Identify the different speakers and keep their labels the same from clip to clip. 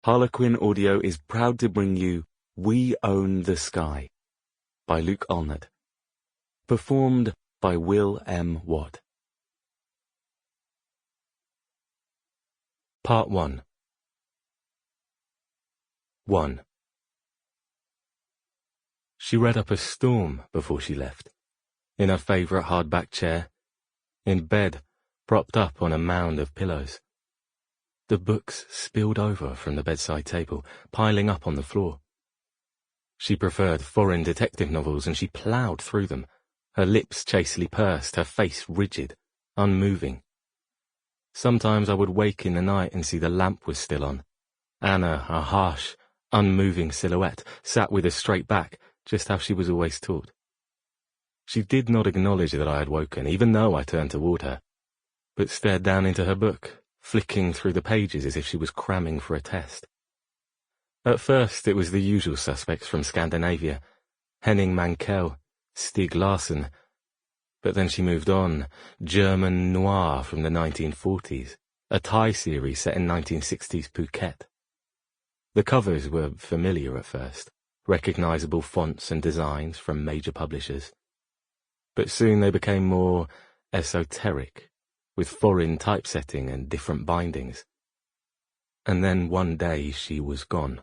Speaker 1: Harlequin Audio is proud to bring you We Own the Sky by Luke Allnutt. Performed by Will M. Watt. Part 1. 1. She read up a storm before she left, in her favourite hardback chair, in bed, propped up on a mound of pillows. The books spilled over from the bedside table, piling up on the floor. She preferred foreign detective novels, and she ploughed through them, her lips chastely pursed, her face rigid, unmoving. Sometimes I would wake in the night and see the lamp was still on. Anna, a harsh, unmoving silhouette, sat with a straight back, just how she was always taught. She did not acknowledge that I had woken, even though I turned toward her, but stared down into her book, flicking through the pages as if she was cramming for a test. At first it was the usual suspects from Scandinavia, Henning Mankell, Stieg Larsson, but then she moved on, German noir from the 1940s, a Thai series set in 1960s Phuket. The covers were familiar at first, recognizable fonts and designs from major publishers, but soon they became more esoteric, with foreign typesetting and different bindings. And then one day she was gone.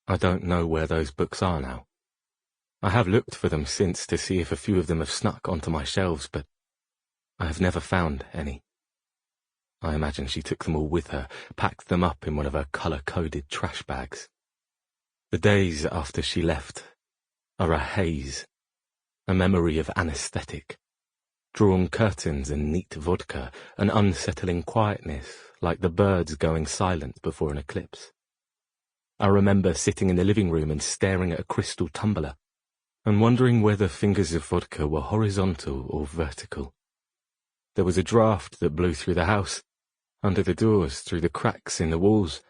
Speaker 1: I don't know where those books are now. I have looked for them since to see if a few of them have snuck onto my shelves, but I have never found any. I imagine she took them all with her, packed them up in one of her colour-coded trash bags. The days after she left are a haze, a memory of anaesthetic, drawn curtains and neat vodka, an unsettling quietness, like the birds going silent before an eclipse. I remember sitting in the living room and staring at a crystal tumbler, and wondering whether fingers of vodka were horizontal or vertical. There was a draught that blew through the house, under the doors, through the cracks in the walls.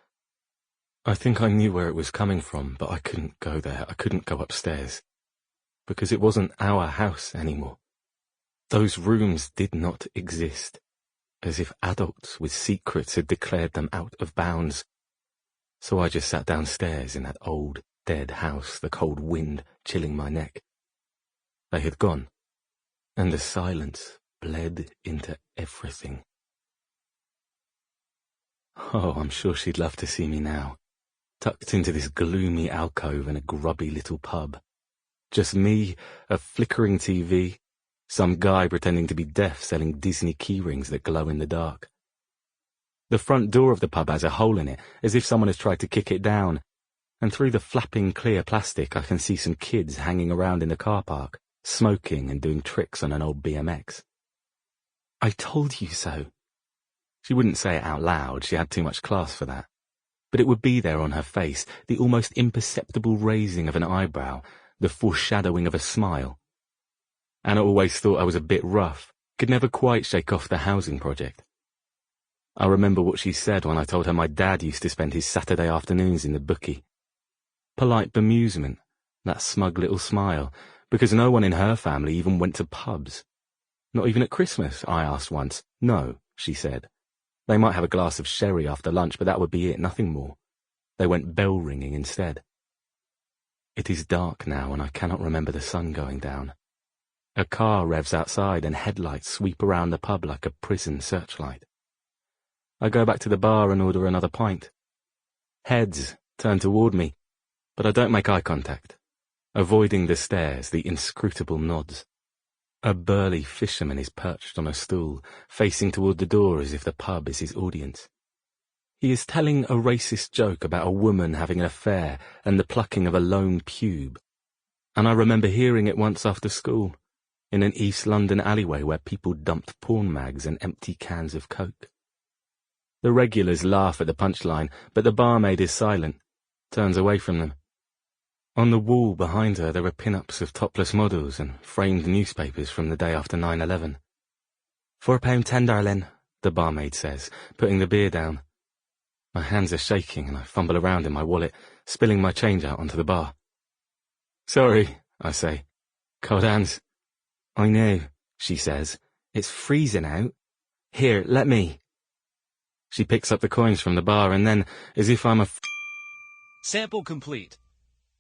Speaker 1: I think I knew where it was coming from, but I couldn't go there, I couldn't go upstairs, because it wasn't our house anymore. Those rooms did not exist, as if adults with secrets had declared them out of bounds. So I just sat downstairs in that old, dead house, the cold wind chilling my neck. They had gone, and the silence bled into everything. Oh, I'm sure she'd love to see me now, tucked into this gloomy alcove in a grubby little pub. Just me, a flickering TV, some guy pretending to be deaf selling Disney keyrings that glow in the dark. The front door of the pub has a hole in it, as if someone has tried to kick it down, and through the flapping clear plastic I can see some kids hanging around in the car park, smoking and doing tricks on an old BMX. I told you so. She wouldn't say it out loud, she had too much class for that. But it would be there on her face, the almost imperceptible raising of an eyebrow, the foreshadowing of a smile. Anna always thought I was a bit rough, could never quite shake off the housing project. I remember what she said when I told her my dad used to spend his Saturday afternoons in the bookie. Polite bemusement, that smug little smile, because no one in her family even went to pubs. Not even at Christmas, I asked once. No, she said. They might have a glass of sherry after lunch, but that would be it, nothing more. They went bell-ringing instead. It is dark now, and I cannot remember the sun going down. A car revs outside, and headlights sweep around the pub like a prison searchlight. I go back to the bar and order another pint. Heads turn toward me, but I don't make eye contact, avoiding the stares, the inscrutable nods. A burly fisherman is perched on a stool, facing toward the door as if the pub is his audience. He is telling a racist joke about a woman having an affair and the plucking of a lone pube, and I remember hearing it once after school, in an East London alleyway where people dumped porn mags and empty cans of Coke. The regulars laugh at the punchline, but the barmaid is silent, turns away from them. On the wall behind her there are pin-ups of topless models and framed newspapers from the day after 9/11. £4.10, darling, the barmaid says, putting the beer down. My hands are shaking and I fumble around in my wallet, spilling my change out onto the bar. Sorry, I say. Cold hands. I know, she says. It's freezing out. Here, let me. She picks up the coins from the bar and then, as if I'm a
Speaker 2: Sample complete.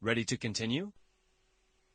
Speaker 2: Ready to continue?